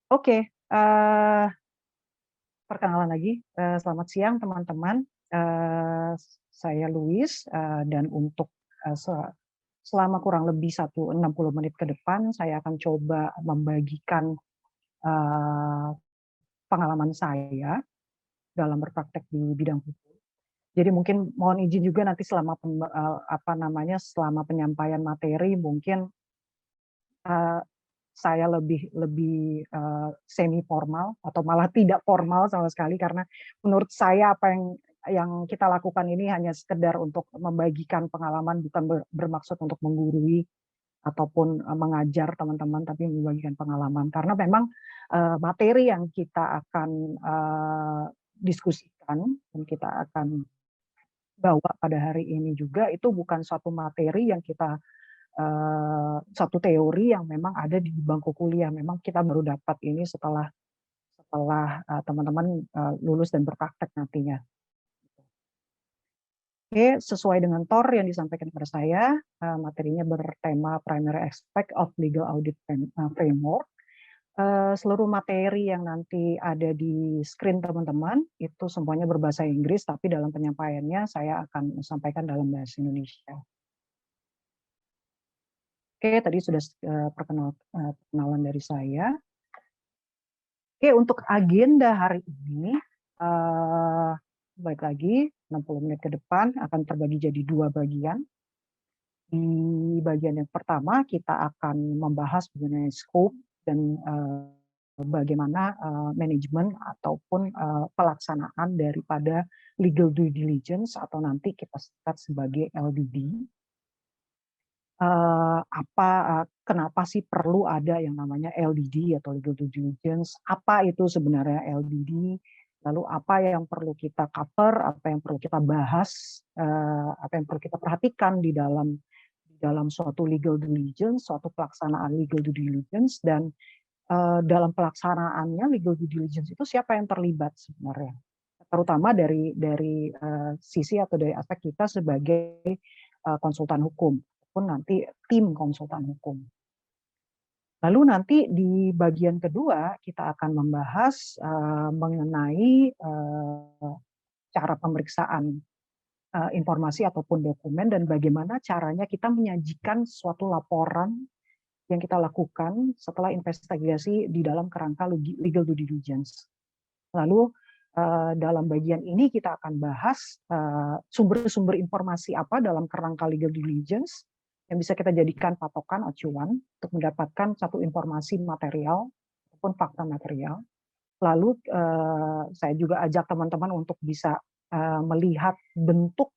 Oke, perkenalan lagi, selamat siang teman-teman, saya Louis, dan untuk, selama kurang lebih 60 menit ke depan saya akan coba membagikan, eee, pengalaman saya dalam berpraktek di bidang hukum. Jadi mungkin mohon izin juga nanti selama penyampaian materi mungkin, eee, saya lebih lebih, semi formal atau malah tidak formal sama sekali karena menurut saya apa yang kita lakukan ini hanya sekedar untuk membagikan pengalaman bukan bermaksud untuk menggurui ataupun, mengajar teman-teman tapi membagikan pengalaman. Karena memang, materi yang kita akan, diskusikan dan kita akan bawa pada hari ini juga itu bukan suatu materi yang kita satu teori yang memang ada di bangku kuliah, memang kita baru dapat ini setelah setelah, teman-teman, lulus dan berpraktek nantinya. Oke, sesuai dengan TOR yang disampaikan kepada saya, materinya bertema Primary Aspect of Legal Audit Framework. Seluruh materi yang nanti ada di screen teman-teman, itu semuanya berbahasa Inggris, tapi dalam penyampaiannya saya akan sampaikan dalam bahasa Indonesia. Oke, tadi sudah, perkenalan dari saya. Oke, untuk agenda hari ini, balik lagi 60 menit ke depan akan terbagi jadi 2 bagian. Di bagian yang pertama kita akan membahas mengenai scope dan, bagaimana, manajemen ataupun, pelaksanaan daripada legal due diligence atau nanti kita singkat sebagai LDD. Kenapa sih perlu ada yang namanya LDD atau legal due diligence, apa itu sebenarnya LDD, lalu apa yang perlu kita cover, apa yang perlu kita bahas, apa yang perlu kita perhatikan di dalam suatu legal due diligence, suatu pelaksanaan legal due diligence, dan, dalam pelaksanaannya legal due diligence itu siapa yang terlibat sebenarnya. Terutama dari, sisi atau dari aspek kita sebagai, konsultan hukum pun nanti tim konsultan hukum. Lalu nanti di bagian kedua kita akan membahas, mengenai, cara pemeriksaan, informasi ataupun dokumen dan bagaimana caranya kita menyajikan suatu laporan yang kita lakukan setelah investigasi di dalam kerangka legal due diligence. Lalu, dalam bagian ini kita akan bahas, sumber-sumber informasi apa dalam kerangka legal diligence yang bisa kita jadikan patokan acuan untuk mendapatkan satu informasi material ataupun fakta material. Lalu, saya juga ajak teman-teman untuk bisa, melihat bentuk,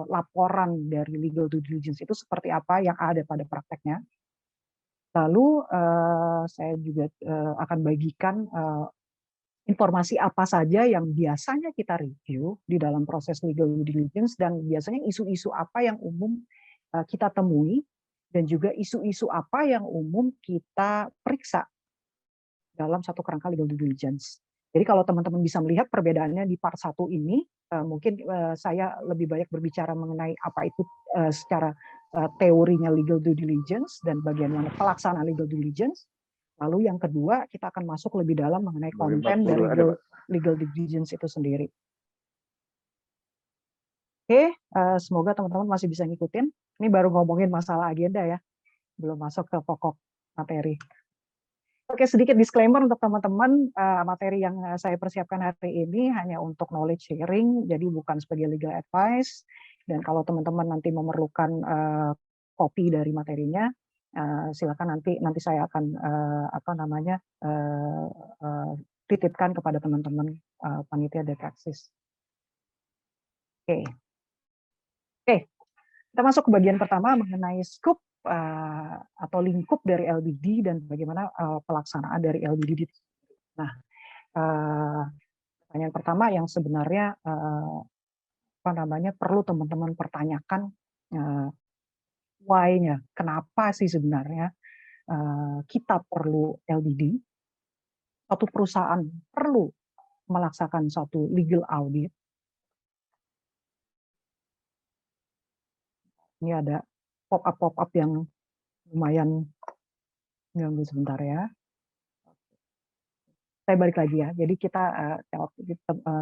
laporan dari legal due diligence itu seperti apa yang ada pada prakteknya. Lalu, saya juga, akan bagikan, informasi apa saja yang biasanya kita review di dalam proses legal due diligence dan biasanya isu-isu apa yang umum, kita temui dan juga isu-isu apa yang umum kita periksa dalam satu kerangka legal due diligence. Jadi kalau teman-teman bisa melihat perbedaannya di part 1 ini, mungkin, saya lebih banyak berbicara mengenai apa itu, secara, teorinya legal due diligence dan bagaimana pelaksanaan legal due diligence. Lalu yang kedua, kita akan masuk lebih dalam mengenai konten dari legal diligence itu sendiri. Oke, semoga teman-teman masih bisa ngikutin. Ini baru ngomongin masalah agenda ya, belum masuk ke pokok materi. Oke, sedikit disclaimer untuk teman-teman, materi yang, saya persiapkan hari ini hanya untuk knowledge sharing, jadi bukan sebagai legal advice. Dan kalau teman-teman nanti memerlukan, kopi dari materinya, silakan nanti saya akan, titipkan kepada teman-teman, panitia Dekraksis. Oke. Oke, kita masuk ke bagian pertama mengenai scope, atau lingkup dari LDD dan bagaimana, pelaksanaan dari LDD. Nah, pertanyaan pertama yang sebenarnya, perlu teman-teman pertanyakan, why-nya, kenapa sih sebenarnya, kita perlu LDD, suatu perusahaan perlu melaksanakan suatu legal audit. Ini ada pop-up yang lumayan ganggu sebentar ya. saya balik lagi ya. Jadi kita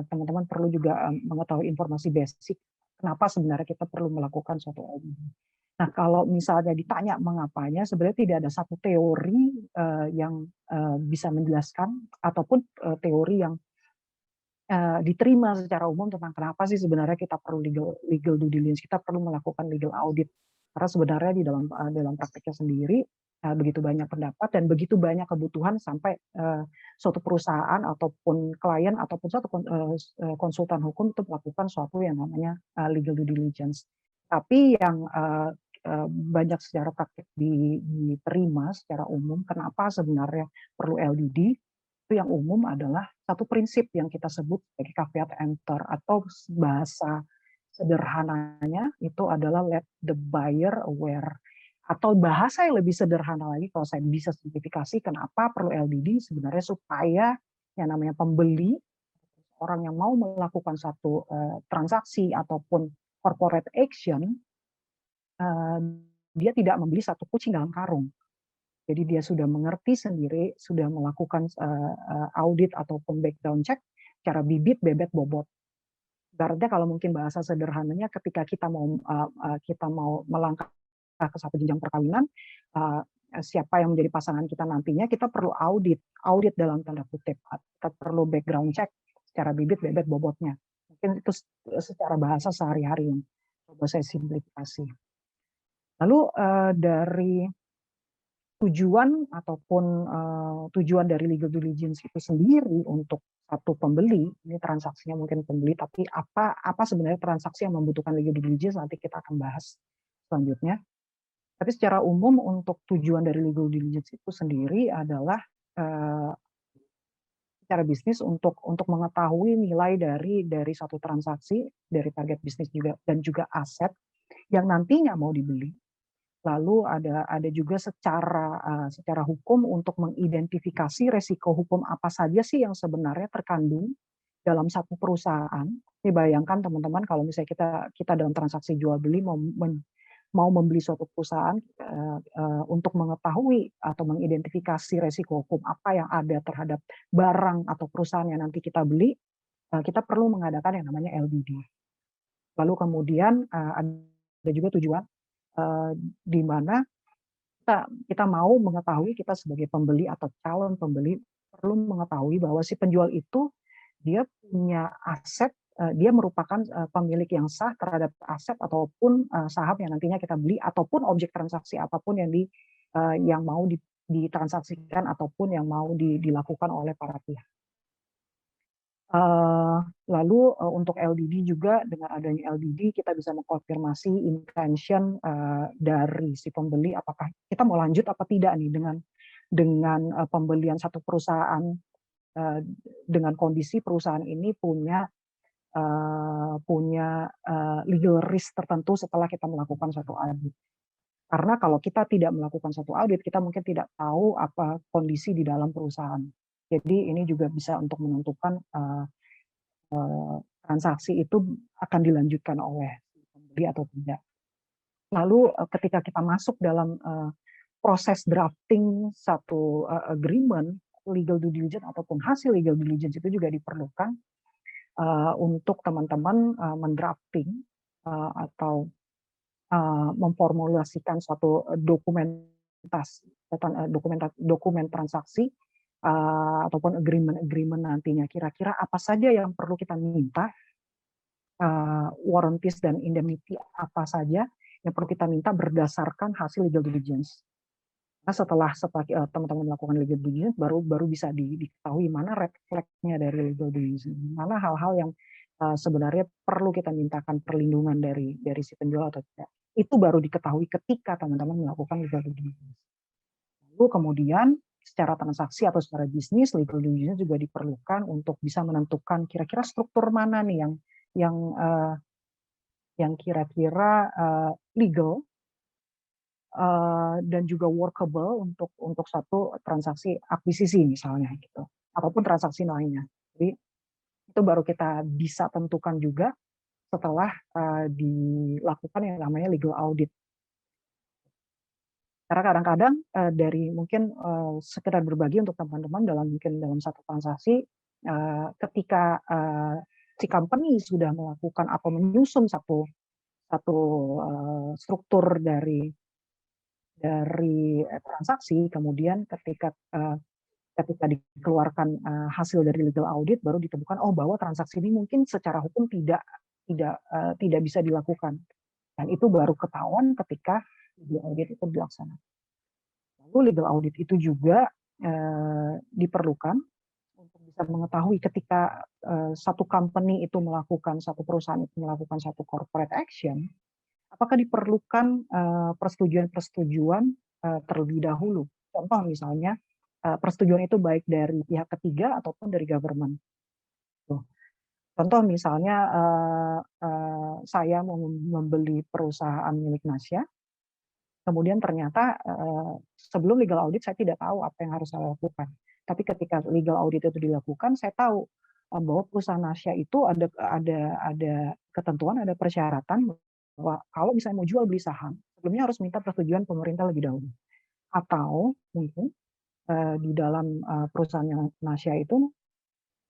teman-teman perlu juga mengetahui informasi basic kenapa sebenarnya kita perlu melakukan suatu audit. Nah, kalau misalnya ditanya mengapanya, sebenarnya tidak ada satu teori yang bisa menjelaskan ataupun teori yang diterima secara umum tentang kenapa sih sebenarnya kita perlu legal due diligence, kita perlu melakukan legal audit. Karena sebenarnya di dalam prakteknya sendiri begitu banyak pendapat dan begitu banyak kebutuhan sampai suatu perusahaan ataupun klien ataupun suatu konsultan hukum untuk melakukan suatu yang namanya legal due diligence. Tapi yang banyak secara praktik diterima secara umum, kenapa sebenarnya perlu LDD, itu yang umum adalah satu prinsip yang kita sebut sebagai caveat emptor, atau bahasa sederhananya itu adalah let the buyer aware. Atau bahasa yang lebih sederhana lagi kalau saya bisa simplifikasi, kenapa perlu LDD sebenarnya supaya yang namanya pembeli, orang yang mau melakukan satu transaksi ataupun corporate action, dia tidak membeli satu kucing dalam karung. Jadi dia sudah mengerti sendiri, sudah melakukan audit ataupun background check secara bibit, bebek, bobot. Ibaratnya kalau mungkin bahasa sederhananya, ketika kita mau melangkah ke satu jenjang perkawinan, siapa yang menjadi pasangan kita nantinya, kita perlu audit dalam tanda kutip. Kita perlu background check secara bibit, bebek, bobotnya. Mungkin itu secara bahasa sehari-hari yang coba saya simplifikasi. Lalu dari tujuan ataupun tujuan dari legal diligence itu sendiri untuk satu pembeli, ini transaksinya mungkin pembeli, tapi apa sebenarnya transaksi yang membutuhkan legal diligence, nanti kita akan bahas selanjutnya. Tapi secara umum untuk tujuan dari legal diligence itu sendiri adalah secara bisnis untuk mengetahui nilai dari satu transaksi, dari target bisnis juga dan juga aset yang nantinya mau dibeli. Lalu ada juga secara hukum untuk mengidentifikasi resiko hukum apa saja sih yang sebenarnya terkandung dalam satu perusahaan. Ini bayangkan teman-teman kalau misalnya kita dalam transaksi jual beli mau membeli suatu perusahaan, untuk mengetahui atau mengidentifikasi resiko hukum apa yang ada terhadap barang atau perusahaan yang nanti kita beli, kita perlu mengadakan yang namanya LDD. Lalu kemudian ada juga tujuan di mana kita mau mengetahui, kita sebagai pembeli atau calon pembeli perlu mengetahui bahwa si penjual itu dia punya aset, dia merupakan pemilik yang sah terhadap aset ataupun saham yang nantinya kita beli ataupun objek transaksi apapun yang mau ditransaksikan ataupun yang mau dilakukan oleh para pihak. Lalu untuk LDD juga, dengan adanya LDD kita bisa mengkonfirmasi intention dari si pembeli, apakah kita mau lanjut apa tidak nih dengan pembelian satu perusahaan, dengan kondisi perusahaan ini punya legal risk tertentu setelah kita melakukan satu audit. Karena kalau kita tidak melakukan satu audit, kita mungkin tidak tahu apa kondisi di dalam perusahaan. Jadi ini juga bisa untuk menentukan transaksi itu akan dilanjutkan oleh pembeli atau tidak. Lalu ketika kita masuk dalam proses drafting satu agreement, legal due diligence ataupun hasil legal due diligence itu juga diperlukan untuk teman-teman mendrafting atau memformulasikan suatu dokumen transaksi ataupun agreement nantinya. Kira-kira apa saja yang perlu kita minta, warranties dan indemnity apa saja yang perlu kita minta berdasarkan hasil legal diligence. Nah, setelah teman-teman melakukan legal diligence, baru bisa diketahui mana red flag-nya dari legal diligence, mana hal-hal yang sebenarnya perlu kita mintakan perlindungan dari si penjual atau tidak. Itu baru diketahui ketika teman-teman melakukan legal diligence. Lalu kemudian secara transaksi atau secara bisnis, legal diligence juga diperlukan untuk bisa menentukan kira-kira struktur mana nih yang kira-kira legal dan juga workable untuk satu transaksi akuisisi misalnya gitu, ataupun transaksi lainnya. Jadi itu baru kita bisa tentukan juga setelah dilakukan yang namanya legal audit. Karena kadang-kadang dari mungkin sekedar berbagi untuk teman-teman mungkin dalam satu transaksi, ketika si company sudah melakukan atau menyusun satu satu struktur dari transaksi, kemudian ketika dikeluarkan hasil dari legal audit, baru ditemukan bahwa transaksi ini mungkin secara hukum tidak bisa dilakukan, dan itu baru ketahuan ketika legal audit itu dilaksanakan. Lalu legal audit itu juga diperlukan untuk bisa mengetahui ketika satu company itu satu perusahaan itu melakukan satu corporate action, apakah diperlukan persetujuan-persetujuan terlebih dahulu. Contoh misalnya, persetujuan itu baik dari pihak ketiga ataupun dari government. Tuh. Contoh misalnya saya mau membeli perusahaan milik Nasya, kemudian ternyata sebelum legal audit saya tidak tahu apa yang harus saya lakukan. Tapi ketika legal audit itu dilakukan, saya tahu bahwa perusahaan Nasya itu ada ketentuan, ada persyaratan bahwa kalau misalnya mau jual beli saham, sebelumnya harus minta persetujuan pemerintah lebih dahulu. Atau mungkin di dalam perusahaan Nasya itu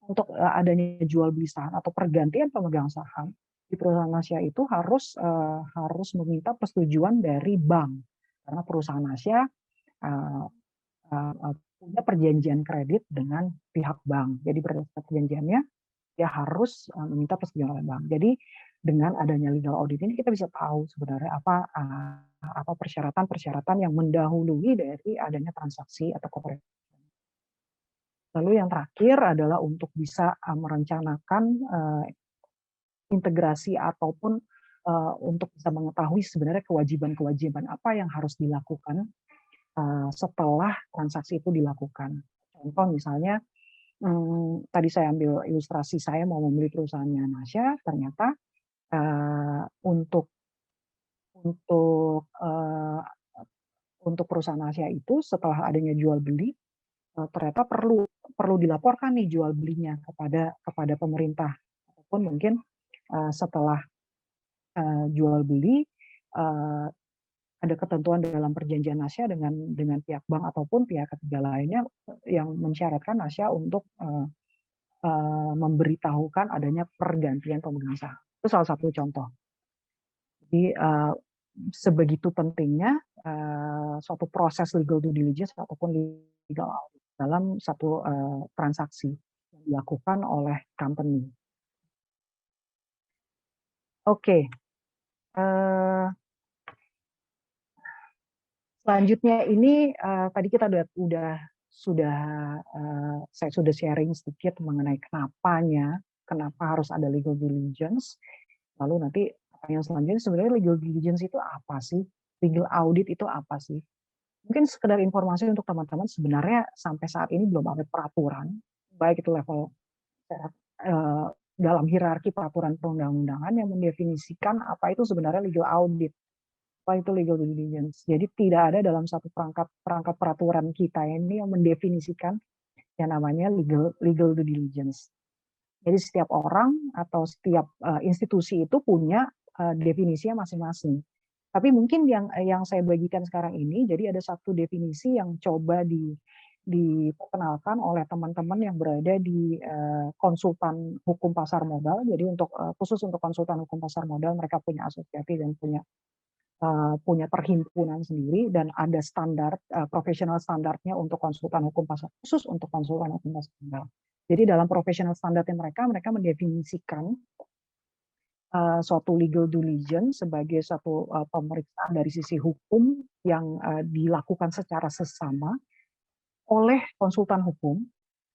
untuk adanya jual beli saham atau pergantian pemegang saham di perusahaan Nasya itu harus meminta persetujuan dari bank, karena perusahaan Nasya punya perjanjian kredit dengan pihak bank. Jadi berdasarkan perjanjiannya dia harus meminta persetujuan oleh bank. Jadi dengan adanya legal audit ini kita bisa tahu sebenarnya apa persyaratan-persyaratan yang mendahului dari adanya transaksi atau corporate. Lalu yang terakhir adalah untuk bisa merencanakan integrasi ataupun untuk bisa mengetahui sebenarnya kewajiban-kewajiban apa yang harus dilakukan setelah transaksi itu dilakukan. Contoh misalnya, tadi saya ambil ilustrasi saya mau membeli perusahaannya Nasya, ternyata untuk perusahaan Nasya itu setelah adanya jual beli, ternyata perlu dilaporkan nih jual belinya kepada pemerintah, ataupun mungkin setelah jual beli ada ketentuan dalam perjanjian Nasya dengan pihak bank ataupun pihak ketiga lainnya yang mensyaratkan Nasya untuk memberitahukan adanya pergantian pemegang saham. Itu salah satu contoh. Jadi sebegitu pentingnya suatu proses legal due diligence ataupun legal audit dalam satu transaksi yang dilakukan oleh company. Oke. Selanjutnya ini tadi kita saya sudah sharing sedikit mengenai kenapa harus ada legal diligence. Lalu nanti pertanyaan selanjutnya sebenarnya legal diligence itu apa sih? Legal audit itu apa sih? Mungkin sekedar informasi untuk teman-teman, sebenarnya sampai saat ini belum ada peraturan, baik itu level dalam hierarki peraturan perundang-undangan yang mendefinisikan apa itu sebenarnya legal audit, apa itu legal due diligence. Jadi tidak ada dalam satu perangkat peraturan kita ini yang mendefinisikan yang namanya legal due diligence. Jadi setiap orang atau setiap institusi itu punya definisinya masing-masing. Tapi mungkin yang saya bagikan sekarang ini, jadi ada satu definisi yang coba diperkenalkan oleh teman-teman yang berada di konsultan hukum pasar modal. Jadi khusus untuk konsultan hukum pasar modal, mereka punya asosiasi dan punya perhimpunan sendiri, dan ada standar profesional standarnya untuk konsultan hukum pasar, khusus untuk konsultan hukum pasar modal. Jadi dalam profesional standarnya mereka mendefinisikan suatu legal diligence sebagai suatu pemeriksaan dari sisi hukum yang dilakukan secara sesama oleh konsultan hukum.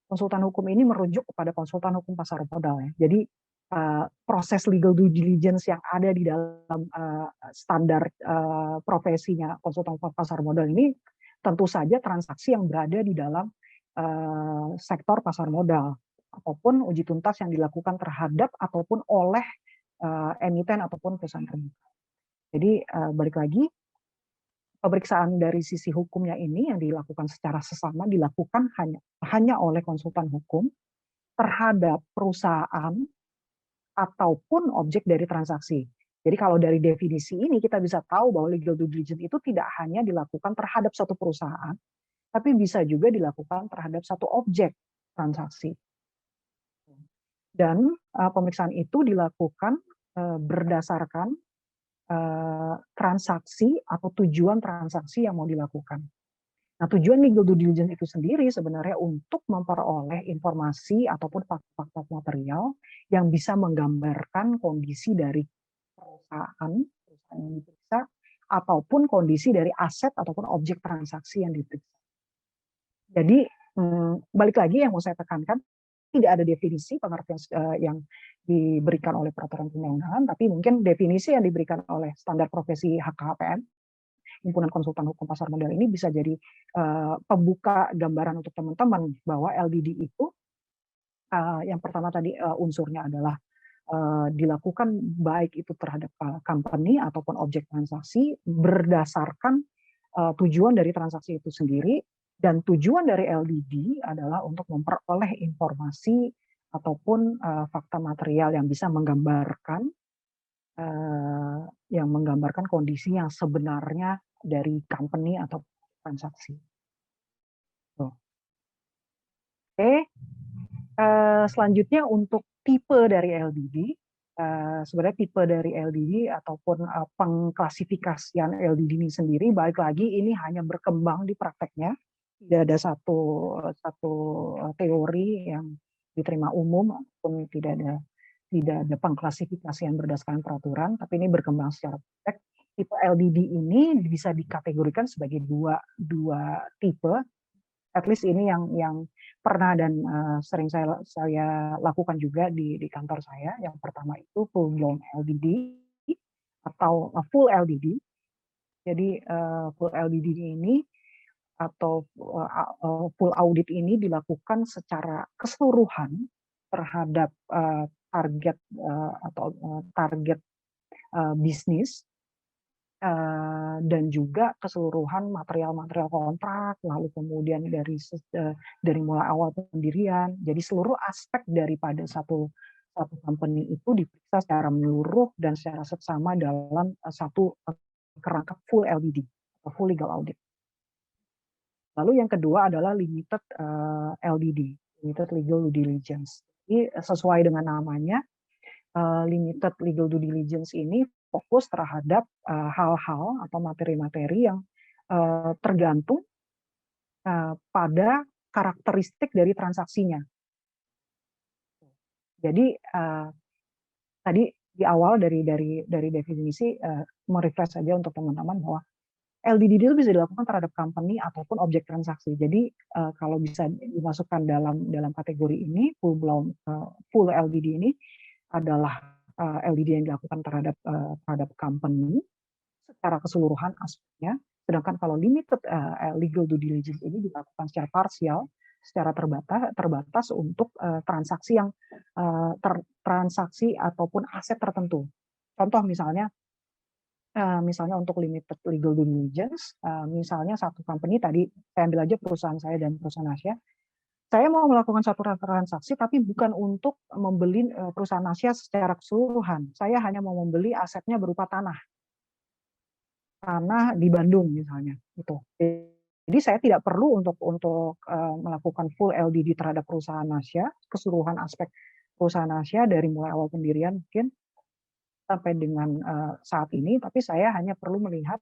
Konsultan hukum ini merujuk kepada konsultan hukum pasar modal ya. Jadi proses legal due diligence yang ada di dalam standar profesinya konsultan hukum pasar modal ini tentu saja transaksi yang berada di dalam sektor pasar modal ataupun uji tuntas yang dilakukan terhadap ataupun oleh emiten ataupun perusahaan terbuka. Jadi balik lagi, pemeriksaan dari sisi hukumnya ini yang dilakukan secara sesama dilakukan hanya oleh konsultan hukum terhadap perusahaan ataupun objek dari transaksi. Jadi kalau dari definisi ini kita bisa tahu bahwa legal due diligence itu tidak hanya dilakukan terhadap satu perusahaan, tapi bisa juga dilakukan terhadap satu objek transaksi. Dan pemeriksaan itu dilakukan berdasarkan transaksi atau tujuan transaksi yang mau dilakukan. Nah, tujuan legal due diligence itu sendiri sebenarnya untuk memperoleh informasi ataupun fakta-fakta material yang bisa menggambarkan kondisi dari perusahaan yang diperiksa ataupun kondisi dari aset ataupun objek transaksi yang diperiksa. Jadi balik lagi yang mau saya tekankan, tidak ada definisi pengertian yang diberikan oleh peraturan perundang-undangan, tapi mungkin definisi yang diberikan oleh standar profesi HKHPM, Himpunan Konsultan Hukum Pasar Modal ini bisa jadi pembuka gambaran untuk teman-teman bahwa LDD itu yang pertama tadi unsurnya adalah dilakukan baik itu terhadap company ataupun objek transaksi berdasarkan tujuan dari transaksi itu sendiri, dan tujuan dari LDD adalah untuk memperoleh informasi ataupun fakta material yang bisa menggambarkan kondisi yang sebenarnya dari company atau transaksi. Oke, selanjutnya untuk tipe dari LDD, sebenarnya tipe dari LDD ataupun pengklasifikasian LDD ini sendiri, balik lagi ini hanya berkembang di prakteknya, tidak ada satu teori yang diterima umum ataupun tidak ada pengklasifikasian berdasarkan peraturan, tapi ini berkembang secara praktek. Tipe LDD ini bisa dikategorikan sebagai dua tipe. At least ini yang pernah dan sering saya lakukan juga di kantor saya. Yang pertama itu full blown LDD atau full LDD. Jadi full LDD ini atau full audit ini dilakukan secara keseluruhan terhadap target target bisnis dan juga keseluruhan material-material kontrak, lalu kemudian dari mulai awal pendirian. Jadi seluruh aspek daripada satu company itu diperiksa secara menyeluruh dan secara seksama dalam satu kerangka full LDD atau full legal audit. Lalu yang kedua adalah limited LDD, limited legal due diligence. Jadi sesuai dengan namanya, limited legal due diligence ini fokus terhadap hal-hal atau materi-materi yang tergantung pada karakteristik dari transaksinya. Jadi tadi di awal dari definisi merefresh saja untuk teman-teman bahwa LDD itu bisa dilakukan terhadap company ataupun objek transaksi. Jadi kalau bisa dimasukkan dalam kategori ini full LDD ini adalah LDD yang dilakukan terhadap company secara keseluruhan aspeknya. Sedangkan kalau limited legal due diligence ini dilakukan secara parsial, secara terbatas untuk transaksi yang transaksi ataupun aset tertentu. Contoh misalnya untuk limited legal due diligence, misalnya satu company tadi saya ambil aja perusahaan saya dan perusahaan Asia. Saya mau melakukan satu transaksi, tapi bukan untuk membeli perusahaan Asia secara keseluruhan. Saya hanya mau membeli asetnya berupa tanah di Bandung misalnya. Gitu. Jadi saya tidak perlu untuk melakukan full LDD terhadap perusahaan Asia, keseluruhan aspek perusahaan Asia dari mulai awal pendirian mungkin sampai dengan saat ini, tapi saya hanya perlu melihat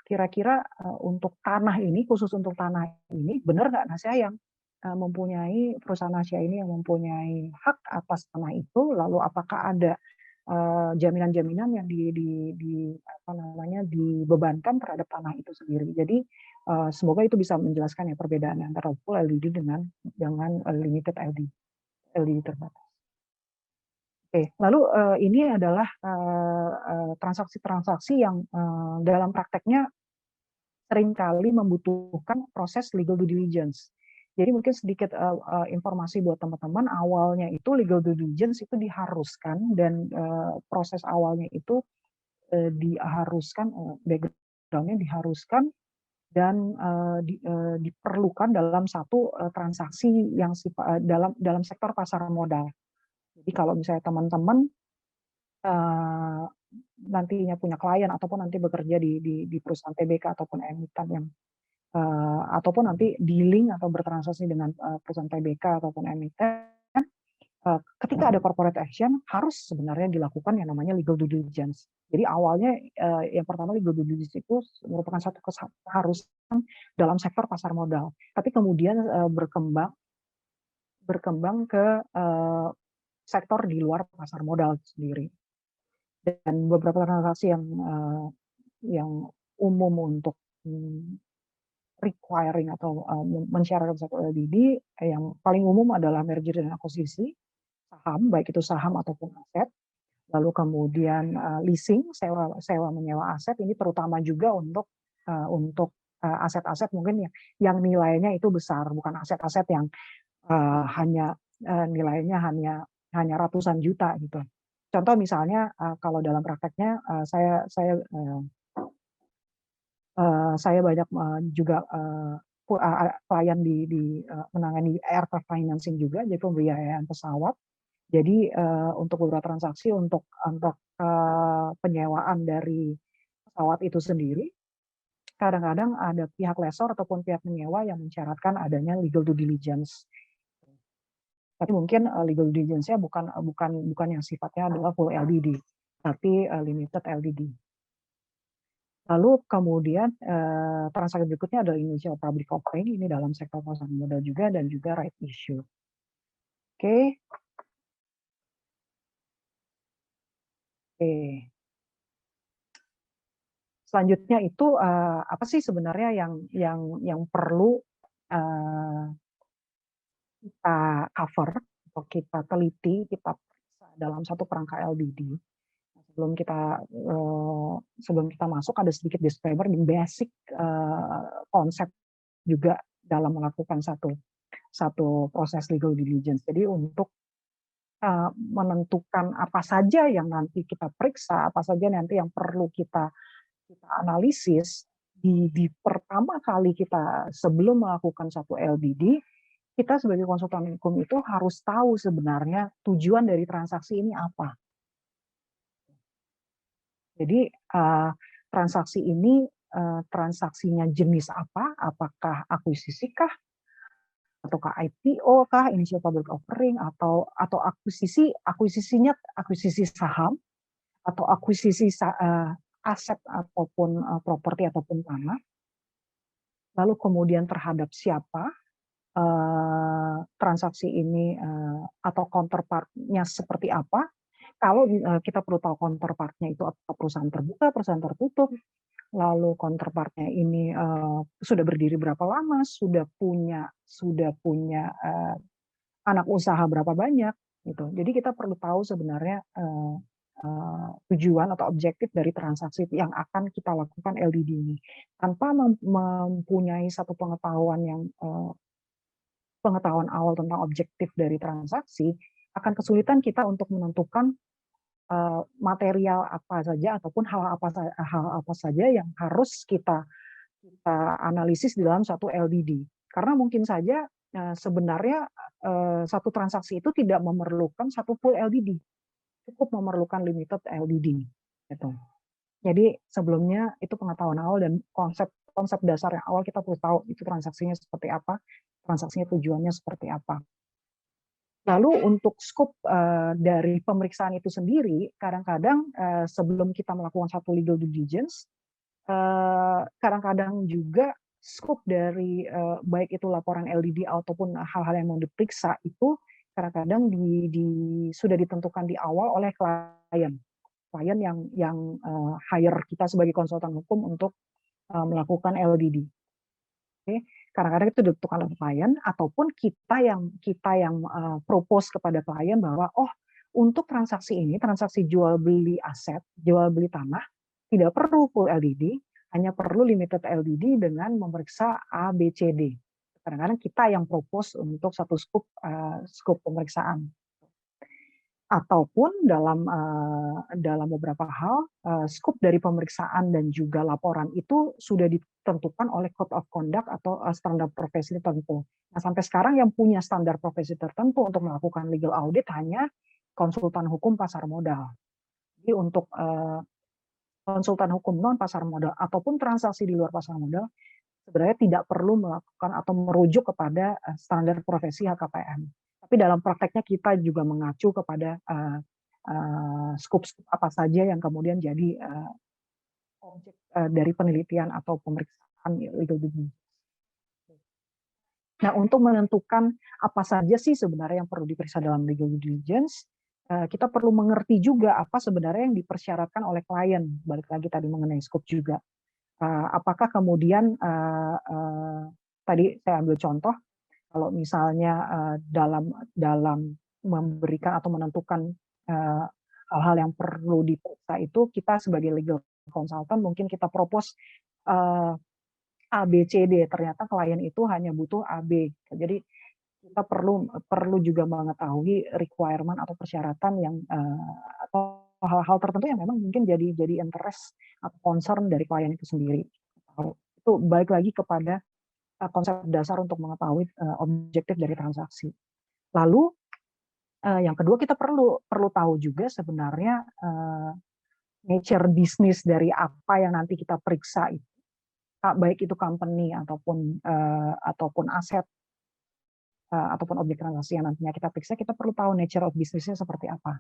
kira-kira untuk tanah ini, khusus untuk tanah ini, benar nggak Nasya yang mempunyai perusahaan Asia ini yang mempunyai hak atas tanah itu, lalu apakah ada jaminan-jaminan yang dibebankan terhadap tanah itu sendiri. Jadi semoga itu bisa menjelaskan ya perbedaan antara full LDD dengan limited LDD terbatas. Oke, lalu ini adalah transaksi-transaksi yang dalam prakteknya seringkali membutuhkan proses legal due diligence. Jadi mungkin sedikit informasi buat teman-teman, awalnya itu legal due diligence itu diharuskan dan proses awalnya itu diharuskan, background-nya diharuskan dan diperlukan dalam satu transaksi yang dalam sektor pasar modal. Jadi kalau misalnya teman-teman eee, nantinya punya klien ataupun nanti bekerja di perusahaan TBK ataupun emiten yang ataupun nanti dealing atau bertransaksi dengan, perusahaan TBK ataupun emiten, ketika ada corporate action harus sebenarnya dilakukan yang namanya legal due diligence. Jadi awalnya, yang pertama legal due diligence itu merupakan satu keharusan dalam sektor pasar modal, tapi kemudian, berkembang berkembang ke, sektor di luar pasar modal sendiri. Dan beberapa transaksi yang umum untuk, mmm, requiring atau, mensyaratkan satu LDD, yang paling umum adalah merger dan akuisisi saham, baik itu saham ataupun aset. Lalu kemudian, leasing, sewa sewa menyewa aset, ini terutama juga untuk, aset-aset mungkin yang nilainya itu besar, bukan aset-aset yang, hanya, nilainya hanya ratusan juta gitu. Contoh misalnya, kalau dalam prakteknya, saya banyak, juga, klien menangani aircraft financing juga, jadi pembiayaan pesawat. Jadi, untuk beberapa transaksi untuk penyewaan dari pesawat itu sendiri, kadang-kadang ada pihak lessor ataupun pihak menyewa yang mensyaratkan adanya legal due diligence. Tapi mungkin, legal due diligence-nya bukan yang sifatnya adalah full LDD, tapi, limited LDD. Lalu kemudian, transaksi berikutnya adalah initial public offering, ini dalam sektor pasar modal juga dan juga right issue. Oke oke. Selanjutnya itu, apa sih sebenarnya yang perlu, eee, kita cover atau kita teliti, kita periksa dalam satu kerangka LDD. Sebelum kita masuk ada sedikit disclaimer di basic, konsep juga dalam melakukan satu satu proses legal diligence. Jadi untuk, menentukan apa saja yang nanti kita periksa, apa saja nanti yang perlu kita analisis di pertama kali kita sebelum melakukan satu LDD, kita sebagai konsultan hukum itu harus tahu sebenarnya tujuan dari transaksi ini apa. Jadi, transaksi ini, transaksinya jenis apa? Apakah akuisisi kah? Ataukah IPO kah? Initial public offering atau akuisisi saham atau aset ataupun, properti ataupun tanah. Lalu kemudian terhadap siapa, transaksi ini, atau counterpart-nya seperti apa. Kalau, kita perlu tahu counterpart-nya itu apakah perusahaan terbuka, perusahaan tertutup, lalu counterpart-nya ini, sudah berdiri berapa lama, sudah punya, anak usaha berapa banyak, gitu. Jadi kita perlu tahu sebenarnya, tujuan atau objektif dari transaksi yang akan kita lakukan LDD ini. Tanpa mempunyai satu pengetahuan awal tentang objektif dari transaksi, akan kesulitan kita untuk menentukan, material apa saja ataupun hal apa saja yang harus kita analisis di dalam satu LDD. Karena mungkin saja, sebenarnya, satu transaksi itu tidak memerlukan satu full LDD, cukup memerlukan limited LDD, gitu. Jadi sebelumnya itu pengetahuan awal dan konsep konsep dasar yang awal kita perlu tahu itu transaksinya seperti apa, transaksinya tujuannya seperti apa. Lalu untuk skop, dari pemeriksaan itu sendiri, kadang-kadang, sebelum kita melakukan satu legal due diligence, kadang-kadang juga skop dari, baik itu laporan LDD ataupun hal-hal yang mau diperiksa itu kadang-kadang sudah ditentukan di awal oleh klien. Klien yang hire kita sebagai konsultan hukum untuk, melakukan LDD. Oke, kadang-kadang itu ditentukan oleh klien ataupun kita yang propose kepada klien bahwa, "Oh, untuk transaksi ini, transaksi jual beli aset, jual beli tanah, tidak perlu full LDD, hanya perlu limited LDD dengan memeriksa A, B, C, D." Kadang-kadang kita yang propose untuk satu skop pemeriksaan. Ataupun dalam beberapa hal, skop dari pemeriksaan dan juga laporan itu sudah ditentukan oleh code of conduct atau, standar profesi tertentu. Nah, sampai sekarang yang punya standar profesi tertentu untuk melakukan legal audit hanya konsultan hukum pasar modal. Jadi untuk konsultan hukum non pasar modal ataupun transaksi di luar pasar modal sebenarnya tidak perlu melakukan atau merujuk kepada standar profesi HKPM. Tapi dalam prakteknya kita juga mengacu kepada skup-skup apa saja yang kemudian jadi objek dari penelitian atau pemeriksaan legal due. Nah, untuk menentukan apa saja sih sebenarnya yang perlu diperiksa dalam legal due diligence, kita perlu mengerti juga apa sebenarnya yang dipersyaratkan oleh klien. Balik lagi tadi mengenai scope juga. Apakah kemudian tadi saya ambil contoh, kalau misalnya dalam memberikan atau menentukan hal-hal yang perlu diperiksa itu, kita sebagai legal consultant mungkin kita propose A, B, C, D. Ternyata klien itu hanya butuh A, B. Jadi kita perlu juga mengetahui requirement atau persyaratan yang atau hal-hal tertentu yang memang mungkin jadi interest atau concern dari klien itu sendiri. Itu balik lagi kepada konsep dasar untuk mengetahui objektif dari transaksi. Lalu yang kedua kita perlu tahu juga sebenarnya nature bisnis dari apa yang nanti kita periksa itu, baik itu company ataupun aset ataupun objek transaksi yang nantinya kita periksa, kita perlu tahu nature of bisnisnya seperti apa.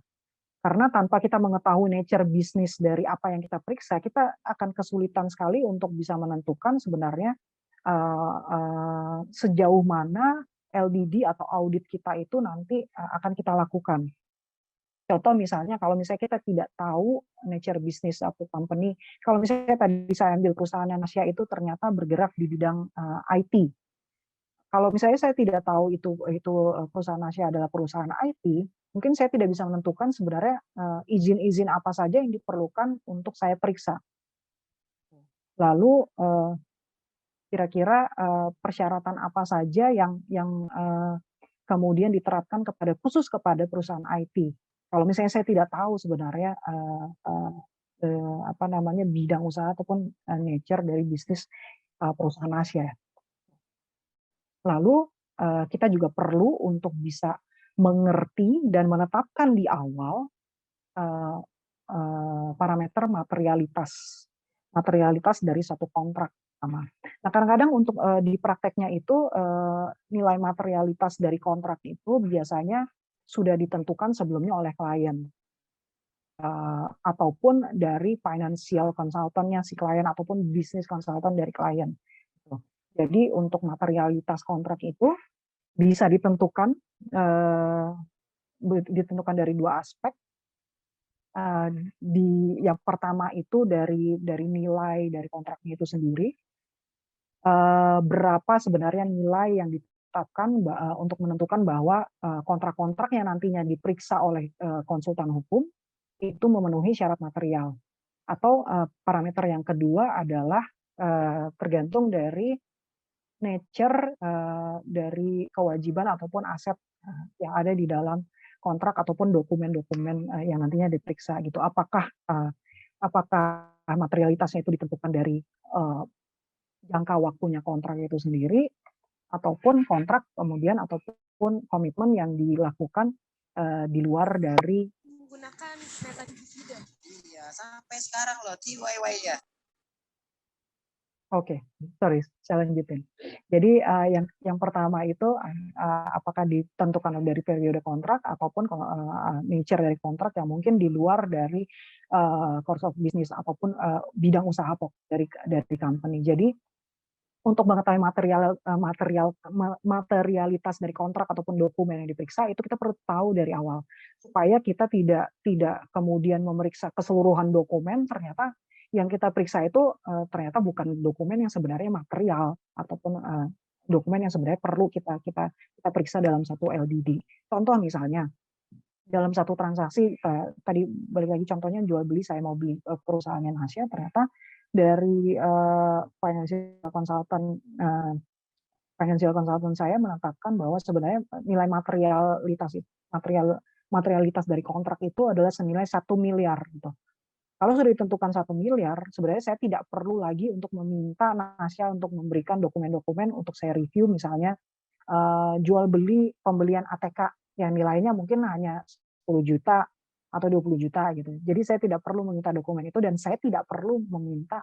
Karena tanpa kita mengetahui nature bisnis dari apa yang kita periksa, kita akan kesulitan sekali untuk bisa menentukan sebenarnya sejauh mana LDD atau audit kita itu nanti akan kita lakukan. Contoh misalnya, kalau misalnya kita tidak tahu nature bisnis atau company, kalau misalnya tadi saya ambil perusahaan Asia itu ternyata bergerak di bidang IT. Kalau misalnya saya tidak tahu itu perusahaan Asia adalah perusahaan IT, mungkin saya tidak bisa menentukan sebenarnya izin-izin apa saja yang diperlukan untuk saya periksa. Lalu kira-kira persyaratan apa saja yang kemudian diterapkan khusus kepada perusahaan IT. Kalau misalnya saya tidak tahu sebenarnya bidang usaha ataupun nature dari bisnis perusahaan Asia. Lalu kita juga perlu untuk bisa mengerti dan menetapkan di awal parameter materialitas dari satu kontrak. Nah, kadang-kadang untuk di prakteknya itu nilai materialitas dari kontrak itu biasanya sudah ditentukan sebelumnya oleh klien ataupun dari financial consultant-nya si klien ataupun bisnis consultant dari klien. Jadi untuk materialitas kontrak itu bisa ditentukan dari dua aspek. Yang pertama itu dari nilai dari kontraknya itu sendiri. Berapa sebenarnya nilai yang ditetapkan untuk menentukan bahwa kontrak-kontrak yang nantinya diperiksa oleh konsultan hukum itu memenuhi syarat material. Atau parameter yang kedua adalah tergantung dari nature dari kewajiban ataupun aset yang ada di dalam kontrak ataupun dokumen-dokumen yang nantinya diperiksa gitu. Apakah materialitasnya itu ditentukan dari jangka waktunya kontrak itu sendiri ataupun kontrak kemudian ataupun komitmen yang dilakukan di luar dari menggunakan metode dividen. Iya, sampai sekarang loh TYY ya. Oke, sorry, saya lanjutin. Jadi yang pertama itu apakah ditentukan dari periode kontrak ataupun nature dari kontrak yang mungkin di luar dari course of business ataupun bidang usaha dari company. Jadi untuk mengetahui materialitas dari kontrak ataupun dokumen yang diperiksa itu kita perlu tahu dari awal supaya kita tidak kemudian memeriksa keseluruhan dokumen ternyata yang kita periksa itu ternyata bukan dokumen yang sebenarnya material ataupun dokumen yang sebenarnya perlu kita periksa dalam satu LDD. Contoh misalnya dalam satu transaksi tadi balik lagi contohnya jual beli, saya mau beli perusahaan Asia, ternyata dari financial consultant saya menetapkan bahwa sebenarnya nilai materialitas dari kontrak itu adalah senilai 1 miliar gitu. Kalau sudah ditentukan 1 miliar, sebenarnya saya tidak perlu lagi untuk meminta Nasya untuk memberikan dokumen-dokumen untuk saya review, misalnya jual beli pembelian ATK yang nilainya mungkin hanya 10 juta atau 20 juta gitu. Jadi saya tidak perlu meminta dokumen itu dan saya tidak perlu meminta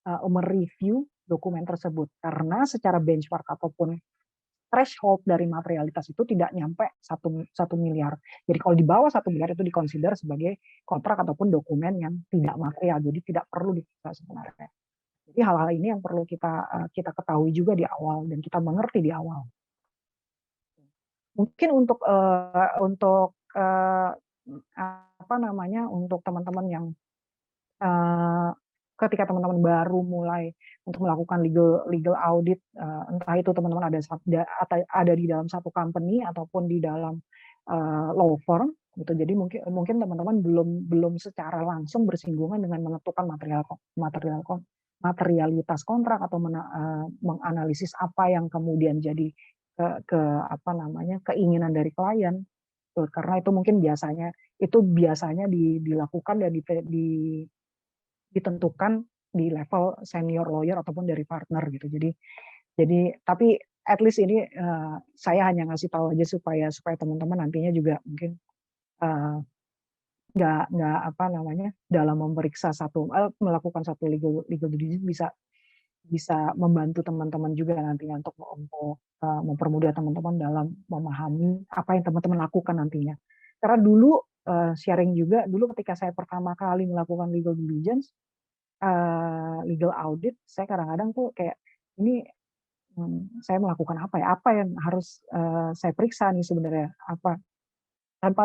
mereview dokumen tersebut karena secara benchmark ataupun threshold dari materialitas itu tidak nyampe 1 miliar. Jadi kalau di bawah 1 miliar itu dikonsider sebagai kontrak ataupun dokumen yang tidak material, jadi tidak perlu diperiksa sebenarnya. Jadi hal-hal ini yang perlu kita ketahui juga di awal dan kita mengerti di awal. Mungkin untuk teman-teman yang ketika teman-teman baru mulai untuk melakukan legal audit, entah itu teman-teman ada di dalam satu company ataupun di dalam law firm gitu. Jadi mungkin teman-teman belum secara langsung bersinggungan dengan menentukan materialitas kontrak atau menganalisis apa yang kemudian jadi keinginan dari klien. Karena itu mungkin biasanya dilakukan dan ditentukan di level senior lawyer ataupun dari partner gitu. Jadi tapi at least ini saya hanya ngasih tahu aja supaya teman-teman nantinya juga mungkin nggak dalam melakukan satu legal diligence bisa membantu teman-teman juga nantinya untuk mempermudah teman-teman dalam memahami apa yang teman-teman lakukan nantinya. Karena dulu sharing juga, dulu ketika saya pertama kali melakukan legal diligence, legal audit, saya kadang-kadang tuh kayak ini saya melakukan apa ya? Apa yang harus saya periksa nih sebenarnya? Apa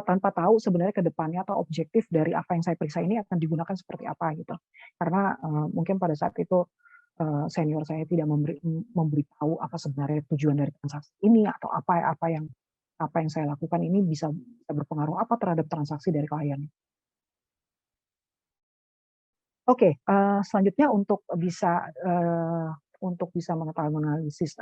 tanpa tahu sebenarnya ke depannya atau objektif dari apa yang saya periksa ini akan digunakan seperti apa gitu. Karena mungkin pada saat itu senior saya tidak memberitahu apa sebenarnya tujuan dari transaksi ini atau apa yang saya lakukan ini bisa berpengaruh apa terhadap transaksi dari klien. Oke, selanjutnya untuk bisa mengetahui menganalisis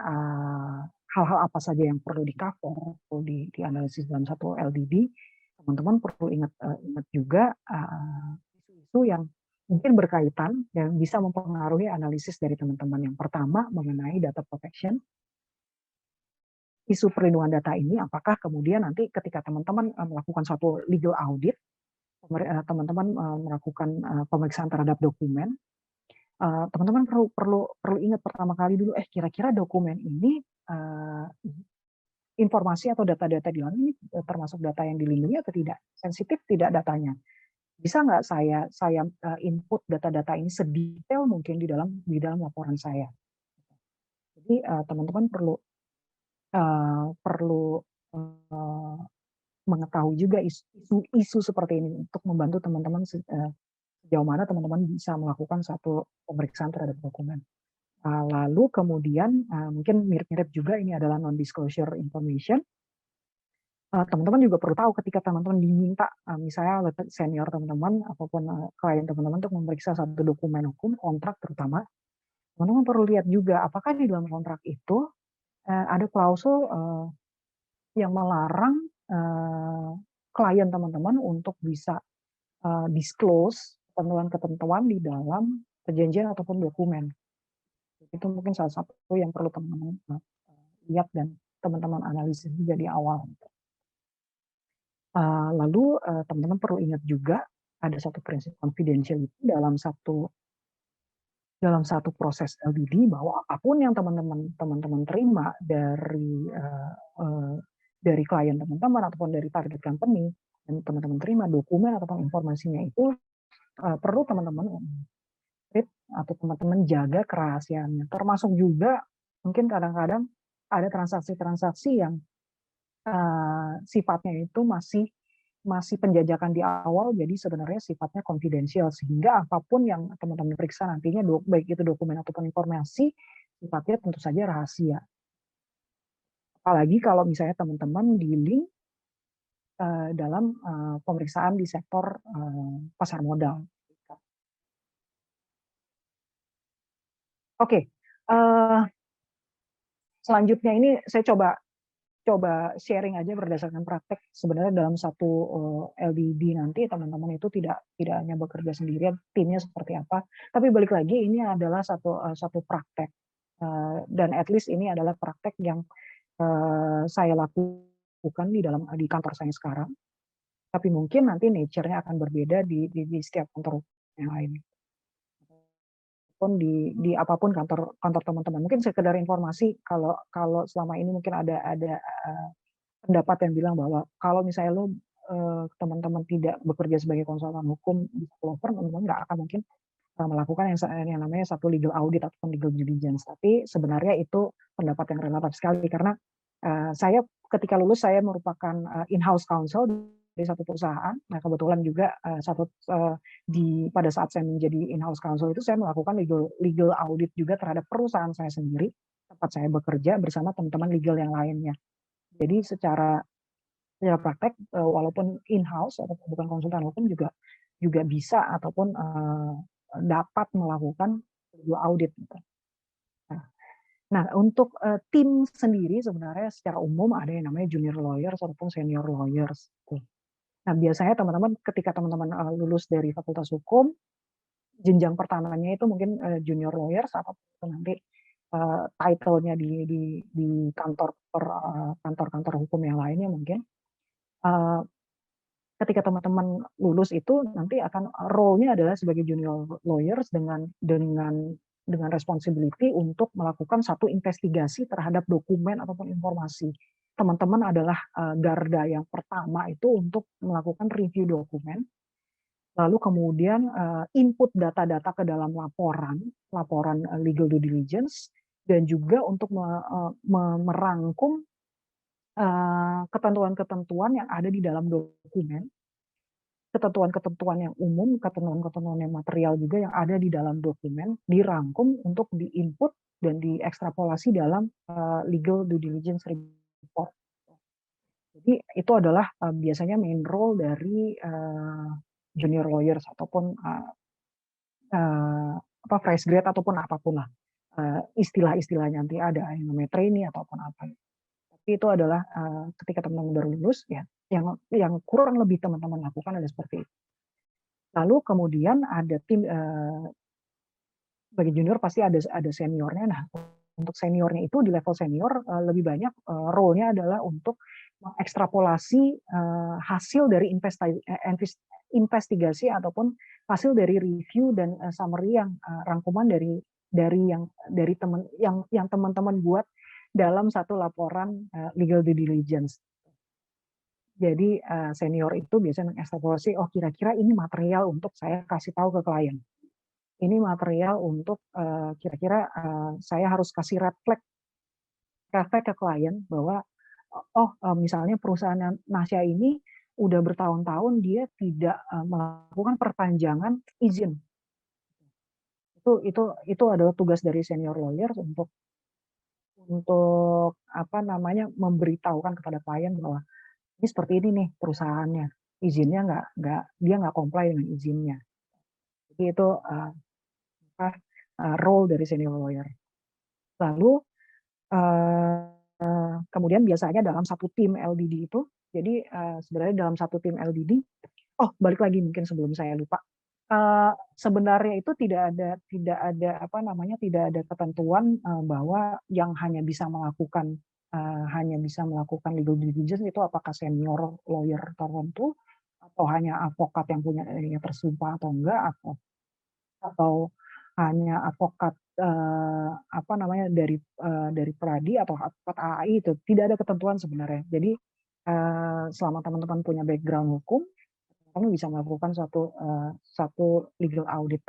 hal-hal apa saja yang perlu di-cover, perlu dianalisis dalam satu LDD, teman-teman perlu ingat juga isu-isu yang mungkin berkaitan dan bisa mempengaruhi analisis dari teman-teman. Yang pertama mengenai data protection. Isu perlindungan data ini apakah kemudian nanti ketika teman-teman melakukan suatu legal audit, teman-teman melakukan pemeriksaan terhadap dokumen, teman-teman perlu ingat pertama kali dulu, kira-kira dokumen ini informasi atau data-data di dalam ini termasuk data yang dilindungi atau tidak, sensitif tidak datanya. Bisa nggak saya input data-data ini sedetail mungkin di dalam laporan saya. Jadi teman-teman perlu mengetahui juga isu seperti ini untuk membantu teman-teman sejauh mana teman-teman bisa melakukan satu pemeriksaan terhadap dokumen. Lalu kemudian mungkin mirip-mirip juga ini adalah non-disclosure information. Teman-teman juga perlu tahu ketika teman-teman diminta, misalnya senior teman-teman ataupun klien teman-teman untuk memeriksa satu dokumen hukum, kontrak terutama, teman-teman perlu lihat juga apakah di dalam kontrak itu ada klausul yang melarang klien teman-teman untuk bisa disclose ketentuan-ketentuan di dalam perjanjian ataupun dokumen. Itu mungkin salah satu yang perlu teman-teman lihat dan teman-teman analisis juga di awal. Lalu teman-teman perlu ingat juga ada satu prinsip confidentiality dalam satu proses LDD, bahwa apapun yang teman-teman terima dari klien teman-teman ataupun dari target company dan teman-teman terima dokumen ataupun informasinya itu perlu teman-teman atau teman-teman jaga kerahasiaannya. Termasuk juga mungkin kadang-kadang ada transaksi-transaksi yang sifatnya itu masih penjajakan di awal, jadi sebenarnya sifatnya konfidensial, sehingga apapun yang teman-teman periksa nantinya, baik itu dokumen ataupun informasi, sifatnya tentu saja rahasia. Apalagi kalau misalnya teman-teman dealing dalam pemeriksaan di sektor pasar modal. Oke, selanjutnya ini saya coba sharing aja berdasarkan praktek. Sebenarnya dalam satu LDD nanti teman-teman itu tidak hanya bekerja sendirian, timnya seperti apa. Tapi balik lagi ini adalah satu praktek dan at least ini adalah praktek yang saya lakukan di kantor saya sekarang. tapi mungkin nanti nature-nya akan berbeda di setiap kantor yang lain. Pun di apapun kantor kantor teman-teman. Mungkin sekedar informasi kalau selama ini mungkin ada pendapat yang bilang bahwa kalau misalnya lo teman-teman tidak bekerja sebagai konsultan hukum di law firm, teman-teman nggak akan mungkin melakukan yang namanya satu legal audit ataupun legal diligence. Tapi sebenarnya itu pendapat yang relatif sekali karena saya ketika lulus saya merupakan in-house counsel di satu perusahaan. Nah kebetulan juga pada saat saya menjadi in-house counsel itu saya melakukan legal audit juga terhadap perusahaan saya sendiri tempat saya bekerja bersama teman-teman legal yang lainnya. Jadi secara praktek walaupun in-house atau bukan konsultan hukum juga bisa ataupun dapat melakukan legal audit gitu. Nah, untuk tim sendiri sebenarnya secara umum ada yang namanya junior lawyers ataupun senior lawyers. Nah, biasanya teman-teman ketika teman-teman lulus dari Fakultas Hukum, jenjang pertamanya itu mungkin junior lawyers atau nanti title-nya di kantor-kantor hukum yang lainnya mungkin. Ketika teman-teman lulus itu nanti akan role-nya adalah sebagai junior lawyers dengan responsibility untuk melakukan satu investigasi terhadap dokumen ataupun informasi. Teman-teman adalah garda yang pertama itu untuk melakukan review dokumen, lalu kemudian input data-data ke dalam laporan legal due diligence, dan juga untuk merangkum ketentuan-ketentuan yang ada di dalam dokumen, ketentuan-ketentuan yang umum, ketentuan-ketentuan yang material juga yang ada di dalam dokumen, dirangkum untuk diinput dan diekstrapolasi dalam legal due diligence report. Jadi itu adalah biasanya main role dari junior lawyers ataupun fresh grade ataupun apapun lah istilah-istilahnya, nanti ada yang namanya trainee ataupun apa. Tapi itu adalah ketika teman-teman baru lulus ya, yang kurang lebih teman-teman lakukan adalah seperti itu. Lalu kemudian ada tim bagi junior pasti ada seniornya. Nah, untuk seniornya itu di level senior lebih banyak role-nya adalah untuk mengekstrapolasi hasil dari investigasi ataupun hasil dari review dan summary yang rangkuman dari teman-teman buat dalam satu laporan legal due diligence. Jadi senior itu biasanya mengekstrapolasi, oh kira-kira ini material untuk saya kasih tahu ke klien. Ini material untuk kira-kira saya harus kasih red flag ke klien bahwa misalnya perusahaan Nasya ini udah bertahun-tahun dia tidak melakukan perpanjangan izin. Itu adalah tugas dari senior lawyer untuk memberitahukan kepada klien bahwa ini seperti ini nih perusahaannya, izinnya dia nggak comply dengan izinnya. Jadi itu role dari senior lawyer. Lalu kemudian biasanya dalam satu tim LDD itu, jadi sebenarnya dalam satu tim LDD, balik lagi mungkin sebelum saya lupa, sebenarnya itu tidak ada ketentuan bahwa yang hanya bisa melakukan legal diligence itu apakah senior lawyer tertentu atau hanya advokat yang punya tersumpah atau enggak, atau hanya advokat dari Pradi atau advokat AAI, itu tidak ada ketentuan sebenarnya. Jadi selama teman-teman punya background hukum, kami bisa melakukan satu legal audit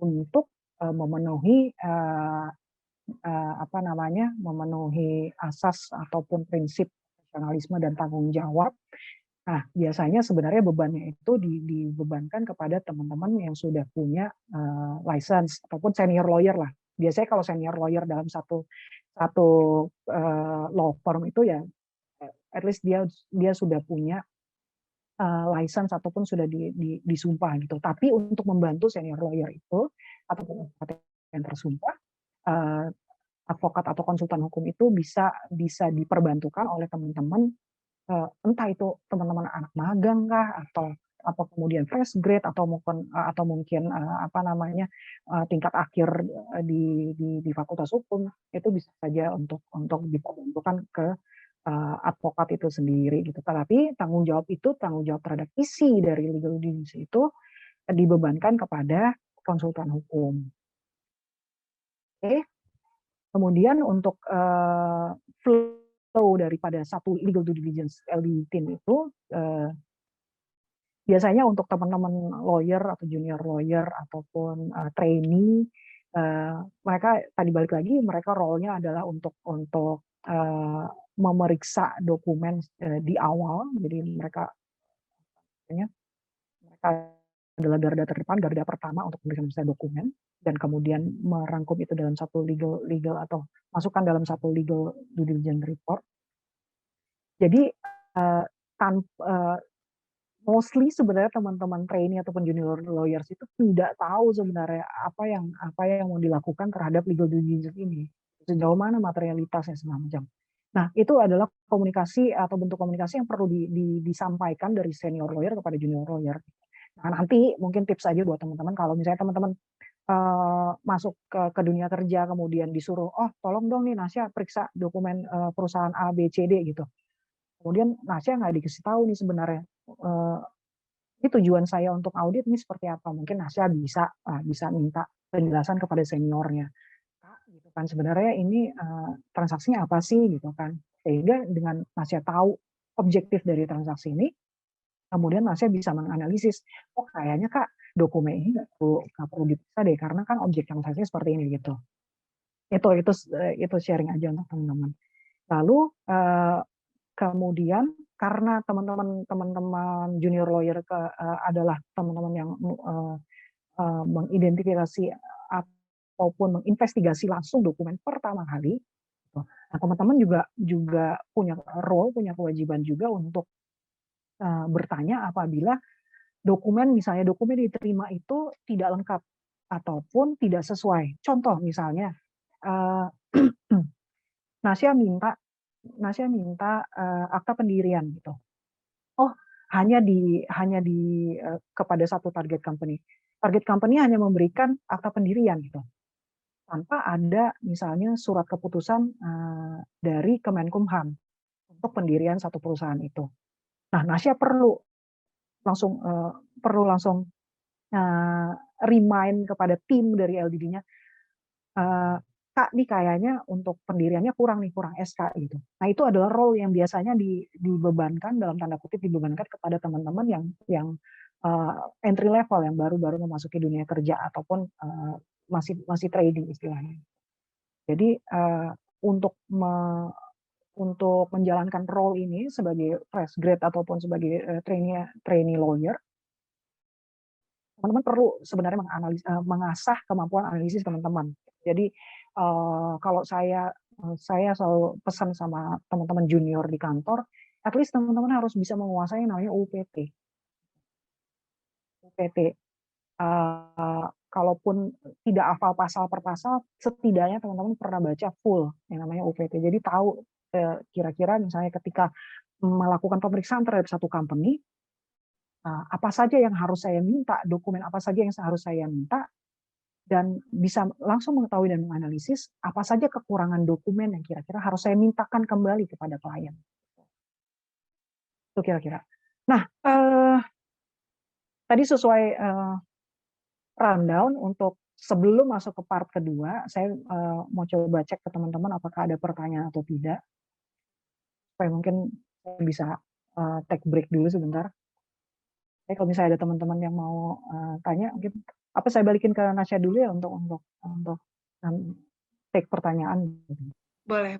untuk memenuhi memenuhi asas ataupun prinsip profesionalisme dan tanggung jawab. Nah, biasanya sebenarnya bebannya itu dibebankan kepada teman-teman yang sudah punya license ataupun senior lawyer lah. Biasanya kalau senior lawyer dalam satu law firm itu ya, at least dia sudah punya license ataupun sudah disumpah gitu. Tapi untuk membantu senior lawyer itu ataupun yang tersumpah, advokat atau konsultan hukum itu bisa diperbantukan oleh teman-teman, entah itu teman-teman anak magang kah atau kemudian fresh grade atau mungkin tingkat akhir di fakultas hukum, itu bisa saja untuk diperbantukan ke advokat itu sendiri gitu. Tetapi tanggung jawab terhadap isi dari legal diligence itu dibebankan kepada konsultan hukum. Oke. Kemudian untuk flow daripada satu legal due diligence LDD team itu biasanya untuk teman-teman lawyer atau junior lawyer ataupun trainee, mereka tadi balik lagi mereka role-nya adalah untuk memeriksa dokumen di awal. Jadi mereka adalah garda terdepan, garda pertama untuk memeriksa dokumen dan kemudian merangkum itu dalam satu legal atau masukkan dalam satu legal due diligence report. Jadi mostly sebenarnya teman-teman trainee ataupun junior lawyers itu tidak tahu sebenarnya apa yang mau dilakukan terhadap legal due diligence ini, sejauh mana materialitasnya segala macam. Nah, itu adalah komunikasi atau bentuk komunikasi yang perlu disampaikan dari senior lawyer kepada junior lawyer. Nah, nanti mungkin tips aja buat teman-teman kalau misalnya teman-teman masuk ke dunia kerja kemudian disuruh, oh tolong dong nih Nasya periksa dokumen perusahaan A, B, C, D gitu. Kemudian Nasya nggak dikasih tahu nih sebenarnya ini tujuan saya untuk audit ini seperti apa. Mungkin Nasya bisa minta penjelasan kepada seniornya. Gitu kan sebenarnya ini transaksinya apa sih gitu kan. Sehingga dengan Nasya tahu objektif dari transaksi ini, kemudian Nasya bisa menganalisis, oh kayaknya Kak dokumen ini nggak perlu diperiksa deh karena kan objek transaksinya seperti ini gitu. Itu sharing aja untuk teman-teman. Lalu kemudian karena teman-teman junior lawyer adalah teman-teman yang mengidentifikasi ataupun menginvestigasi langsung dokumen pertama kali. Nah, teman-teman juga punya role, punya kewajiban juga untuk bertanya apabila misalnya dokumen diterima itu tidak lengkap ataupun tidak sesuai. Contoh misalnya, Nasya minta akta pendirian gitu. Oh, hanya kepada satu target company. Target company hanya memberikan akta pendirian gitu. Tanpa ada misalnya surat keputusan dari Kemenkumham untuk pendirian satu perusahaan itu. Nah, Nasya perlu langsung remind kepada tim dari LDD-nya, Kak, nih kayaknya untuk pendiriannya kurang SK gitu. Nah, itu adalah role yang biasanya dibebankan dalam tanda kutip dibebankan kepada teman-teman yang entry level yang baru-baru memasuki dunia kerja ataupun masih trading istilahnya. Jadi untuk menjalankan role ini sebagai fresh grade ataupun sebagai trainee lawyer, teman-teman perlu sebenarnya mengasah kemampuan analisis teman-teman. Jadi kalau saya selalu pesan sama teman-teman junior di kantor, at least teman-teman harus bisa menguasai yang namanya UPT. Kalaupun tidak hafal pasal per pasal, setidaknya teman-teman pernah baca full yang namanya UPT. Jadi tahu kira-kira misalnya ketika melakukan pemeriksaan terhadap satu company, apa saja yang harus saya minta, dokumen apa saja yang harus saya minta, dan bisa langsung mengetahui dan menganalisis apa saja kekurangan dokumen yang kira-kira harus saya mintakan kembali kepada klien. Itu kira-kira. Nah, tadi sesuai rundown untuk sebelum masuk ke part kedua, saya mau coba cek ke teman-teman apakah ada pertanyaan atau tidak. Supaya mungkin saya bisa take break dulu sebentar. Kalau misalnya ada teman-teman yang mau tanya, mungkin apa saya balikin ke Nasya dulu ya untuk take pertanyaan. Boleh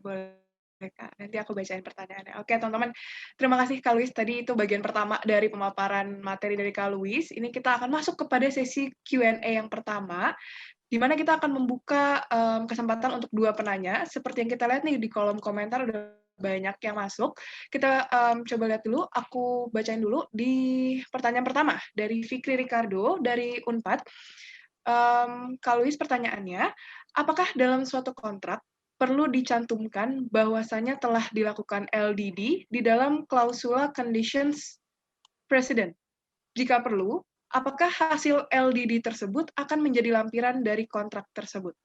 Kak. Nanti aku bacain pertanyaannya. Oke, teman-teman. Terima kasih Kak Luis. Tadi itu bagian pertama dari pemaparan materi dari Kak Luis. Ini kita akan masuk kepada sesi Q&A yang pertama, di mana kita akan membuka kesempatan untuk 2 penanya. Seperti yang kita lihat nih di kolom komentar udah banyak yang masuk. Kita coba lihat dulu. Aku bacain dulu di pertanyaan pertama dari Fikri Ricardo dari Unpad. Kak Luis, pertanyaannya, apakah dalam suatu kontrak perlu dicantumkan bahwasanya telah dilakukan LDD di dalam klausula conditions precedent? Jika perlu, apakah hasil LDD tersebut akan menjadi lampiran dari kontrak tersebut?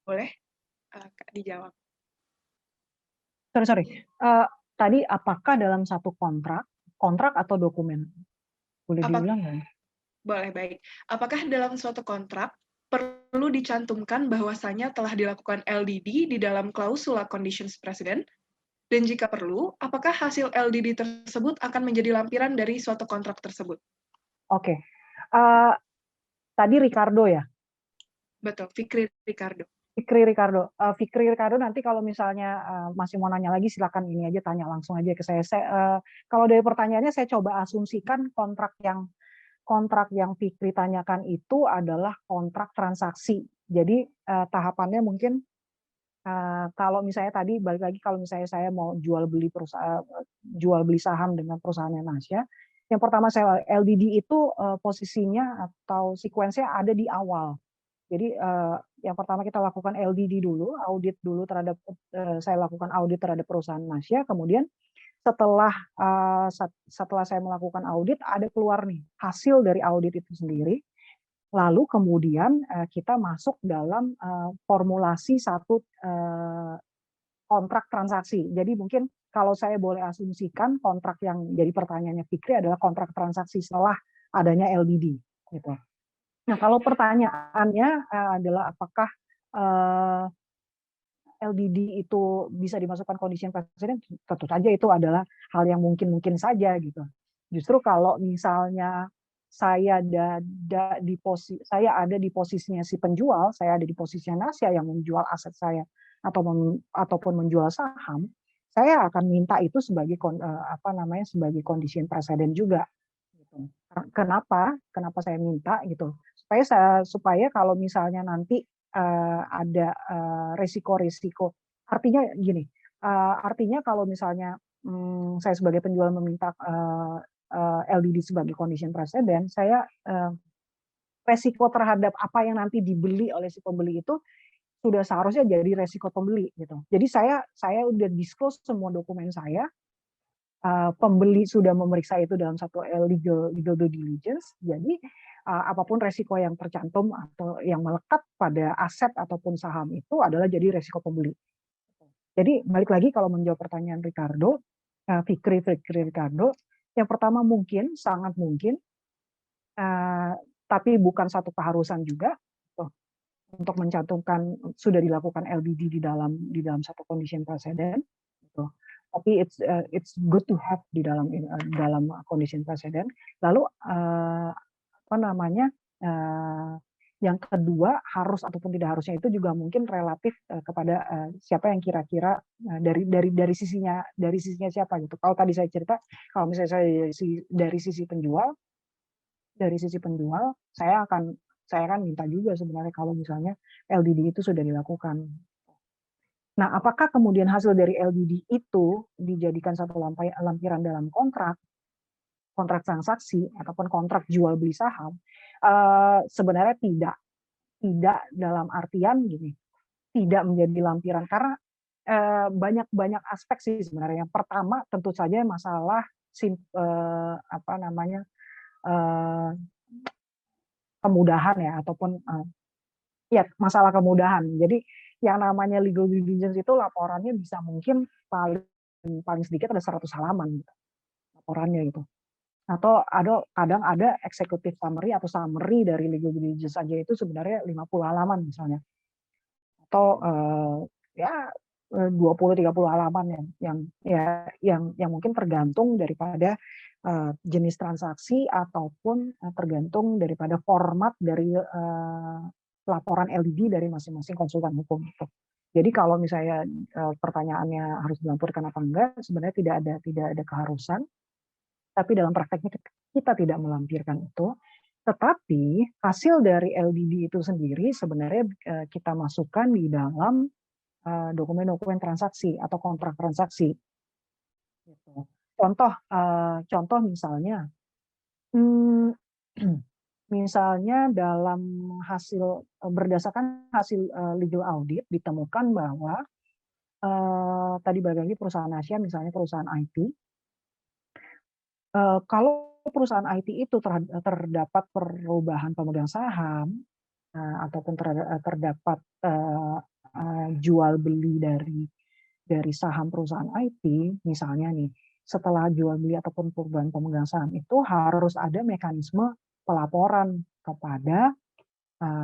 Boleh Kak dijawab. sorry. Tadi apakah dalam satu kontrak atau dokumen? Boleh Apa- diulang nggak? Boleh, baik. Apakah dalam suatu kontrak perlu dicantumkan bahwasanya telah dilakukan LDD di dalam klausula conditions precedent? Dan jika perlu, apakah hasil LDD tersebut akan menjadi lampiran dari suatu kontrak tersebut? Oke. Tadi Ricardo ya? Betul, Fikri Ricardo. Fikri Ricardo nanti kalau misalnya masih mau nanya lagi silakan ini aja tanya langsung aja ke saya. Kalau dari pertanyaannya saya coba asumsikan kontrak yang Fikri tanyakan itu adalah kontrak transaksi. Jadi tahapannya mungkin kalau misalnya tadi balik lagi kalau misalnya saya mau jual beli saham dengan perusahaan Nasya, yang pertama saya LDD itu posisinya atau sekuensinya ada di awal. Jadi yang pertama kita lakukan LDD dulu, audit dulu terhadap saya lakukan audit terhadap perusahaan Nasya, kemudian setelah saya melakukan audit ada keluar nih hasil dari audit itu sendiri. Lalu kemudian kita masuk dalam formulasi satu kontrak transaksi. Jadi mungkin kalau saya boleh asumsikan kontrak yang jadi pertanyaannya Fikri adalah kontrak transaksi setelah adanya LDD gitu. Nah, kalau pertanyaannya adalah apakah LDD itu bisa dimasukkan condition precedent, tentu saja itu adalah hal yang mungkin saja gitu. Justru kalau misalnya saya ada di posisinya si penjual, saya ada di posisinya Nasya yang menjual aset saya ataupun menjual saham, saya akan minta itu sebagai sebagai condition precedent juga. Gitu. Kenapa saya minta gitu? Supaya kalau misalnya nanti ada resiko-resiko. Artinya kalau misalnya saya sebagai penjual meminta LDD sebagai condition precedent, saya resiko terhadap apa yang nanti dibeli oleh si pembeli itu sudah seharusnya jadi resiko pembeli gitu. Jadi saya udah disclose semua dokumen saya, pembeli sudah memeriksa itu dalam satu legal due diligence. Jadi apapun resiko yang tercantum atau yang melekat pada aset ataupun saham itu adalah jadi resiko pembeli. Jadi balik lagi kalau menjawab pertanyaan Ricardo, Fikri Ricardo, yang pertama mungkin, sangat mungkin, tapi bukan satu keharusan juga untuk mencantumkan sudah dilakukan LDD di dalam satu condition precedent. Gitu. Tapi it's good to have di dalam condition precedent. Lalu yang kedua harus ataupun tidak harusnya itu juga mungkin relatif kepada siapa yang kira-kira dari sisinya siapa gitu. Kalau tadi saya cerita kalau misalnya saya dari sisi penjual saya akan minta juga sebenarnya kalau misalnya LDD itu sudah dilakukan. Nah, apakah kemudian hasil dari LDD itu dijadikan satu lampiran dalam kontrak transaksi ataupun kontrak jual beli saham? Sebenarnya tidak dalam artian gini, tidak menjadi lampiran karena banyak aspek sih sebenarnya. Yang pertama tentu saja masalah kemudahan ya ataupun masalah kemudahan. Jadi yang namanya legal due diligence itu laporannya bisa mungkin paling sedikit ada 100 halaman gitu, laporannya gitu. Atau kadang ada executive summary atau summary dari legal due diligence saja itu sebenarnya 50 halaman misalnya. Atau 20-30 halaman yang mungkin tergantung daripada jenis transaksi ataupun tergantung daripada format dari laporan LDD dari masing-masing konsultan hukum itu. Jadi kalau misalnya pertanyaannya harus dilaporkan apa enggak, sebenarnya tidak ada keharusan. Tapi dalam prakteknya kita tidak melampirkan itu. Tetapi hasil dari LDD itu sendiri sebenarnya kita masukkan di dalam dokumen-dokumen transaksi atau kontrak transaksi. Contoh misalnya, dalam berdasarkan hasil legal audit ditemukan bahwa tadi bagi perusahaan Nasya misalnya perusahaan IT, kalau perusahaan IT itu terdapat perubahan pemegang saham ataupun terdapat jual beli dari dari saham perusahaan IT, misalnya nih, setelah jual beli ataupun perubahan pemegang saham itu harus ada mekanisme pelaporan kepada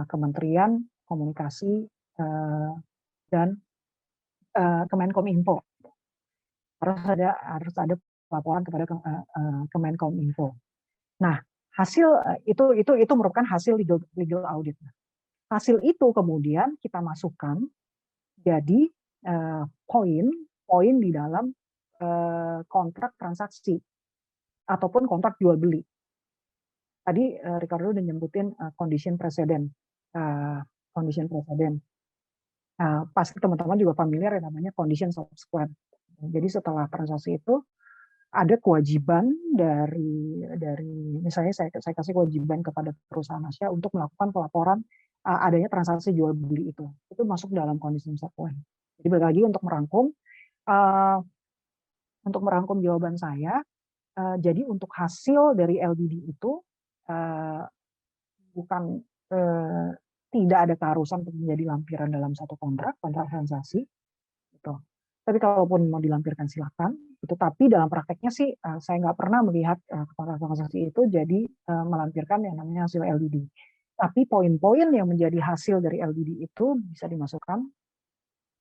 Kementerian Komunikasi dan Kemenkominfo. Harus ada laporan kepada Kemenkominfo. Nah, hasil itu merupakan hasil legal audit. Hasil itu kemudian kita masukkan jadi poin di dalam kontrak transaksi ataupun kontrak jual beli. Tadi Ricardo udah nyebutin condition precedent. Pasti teman-teman juga familiar yang namanya condition subsequent. Jadi setelah transaksi itu ada kewajiban dari misalnya saya kasih kewajiban kepada perusahaan Asia untuk melakukan pelaporan adanya transaksi jual beli itu masuk dalam condition subsequent. Jadi balik lagi untuk merangkum jawaban saya, jadi untuk hasil dari LDD itu bukan tidak ada keharusan untuk menjadi lampiran dalam satu kontrak transaksi gitu. Tapi kalaupun mau dilampirkan silakan itu, tapi dalam prakteknya sih saya nggak pernah melihat kontrak transaksi itu jadi melampirkan yang namanya hasil LDD. Tapi poin-poin yang menjadi hasil dari LDD itu bisa dimasukkan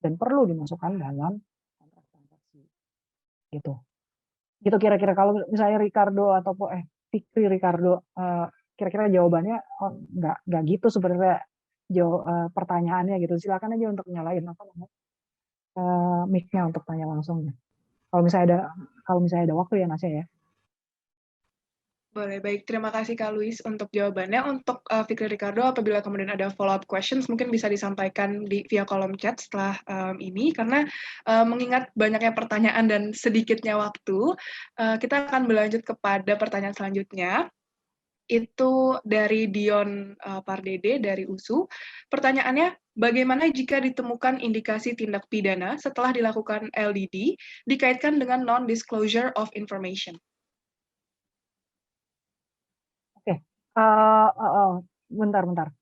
dan perlu dimasukkan dalam kontrak transaksi gitu. Gitu kira-kira kalau misalnya Ricardo atau Fikri Ricardo kira-kira jawabannya nggak gitu sebenarnya pertanyaannya gitu. Silakan aja untuk nyalain mic-nya untuk tanya langsung ya. Kalau misalnya ada waktu ya Nasya ya. Boleh, baik. Terima kasih Kak Luis untuk jawabannya. Untuk Fikri Ricardo, apabila kemudian ada follow-up questions, mungkin bisa disampaikan via kolom chat setelah ini, karena mengingat banyaknya pertanyaan dan sedikitnya waktu, kita akan berlanjut kepada pertanyaan selanjutnya. Itu dari Dion Pardede dari USU. Pertanyaannya, bagaimana jika ditemukan indikasi tindak pidana setelah dilakukan LDD dikaitkan dengan non-disclosure of information? Oke, bentar.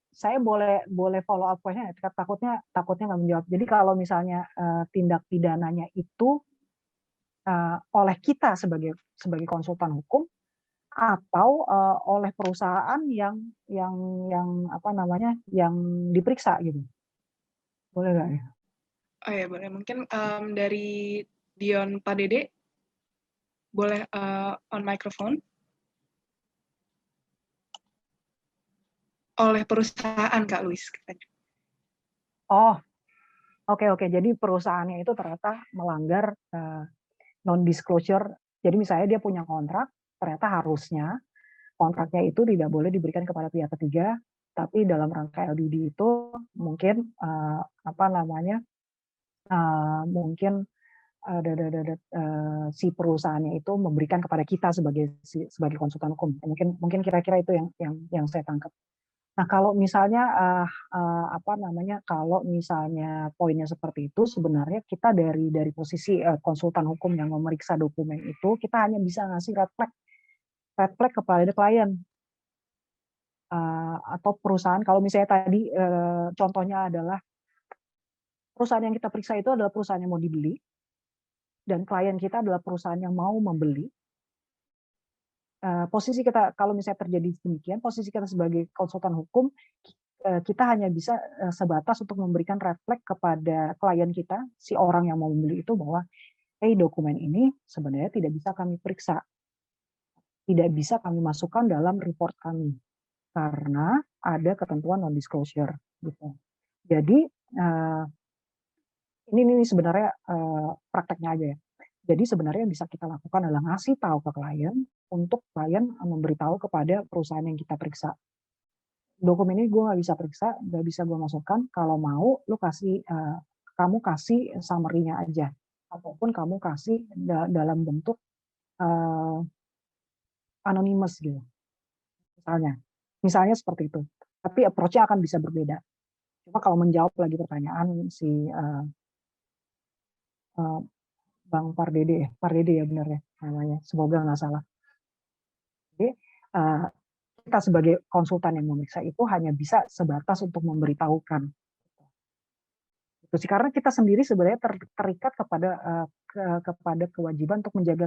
Saya boleh follow up question, takutnya nggak menjawab. Jadi kalau misalnya tindak pidananya itu oleh kita sebagai konsultan hukum atau oleh perusahaan yang diperiksa gitu, boleh nggak ya? Oh ya, boleh. Mungkin dari Dion Pardede, boleh on microphone. Oleh perusahaan, Kak Luis. Oh, oke. Jadi perusahaannya itu ternyata melanggar non-disclosure. Jadi misalnya dia punya kontrak, ternyata harusnya kontraknya itu tidak boleh diberikan kepada pihak ketiga, tapi dalam rangka LDD itu mungkin mungkin si perusahaannya itu memberikan kepada kita sebagai konsultan hukum. Mungkin kira-kira itu yang saya tangkap. Nah, kalau misalnya kalau misalnya poinnya seperti itu, sebenarnya kita dari posisi konsultan hukum yang memeriksa dokumen itu, kita hanya bisa ngasih red flag kepada klien atau perusahaan. Kalau misalnya tadi contohnya adalah perusahaan yang kita periksa itu adalah perusahaan yang mau dibeli dan klien kita adalah perusahaan yang mau membeli. Posisi kita, kalau misalnya terjadi demikian, posisi kita sebagai konsultan hukum, kita hanya bisa sebatas untuk memberikan red flag kepada klien kita, si orang yang mau membeli itu, bahwa dokumen ini sebenarnya tidak bisa kami periksa, tidak bisa kami masukkan dalam report kami karena ada ketentuan non-disclosure gitu. Jadi ini sebenarnya prakteknya aja ya. Jadi sebenarnya yang bisa kita lakukan adalah ngasih tahu ke klien untuk klien memberitahu kepada perusahaan yang kita periksa. Dokumen ini gue nggak bisa periksa, nggak bisa gue masukkan. Kalau mau, kamu kasih summary-nya aja, ataupun kamu kasih dalam bentuk anonymous gitu. Misalnya seperti itu. Tapi approach-nya akan bisa berbeda. Cuma kalau menjawab lagi pertanyaan si Bang Pardede ya benar ya namanya, semoga nggak salah. Jadi kita sebagai konsultan yang memeriksa itu hanya bisa sebatas untuk memberitahukan. Itu sih, karena kita sendiri sebenarnya terikat kepada kepada kewajiban untuk menjaga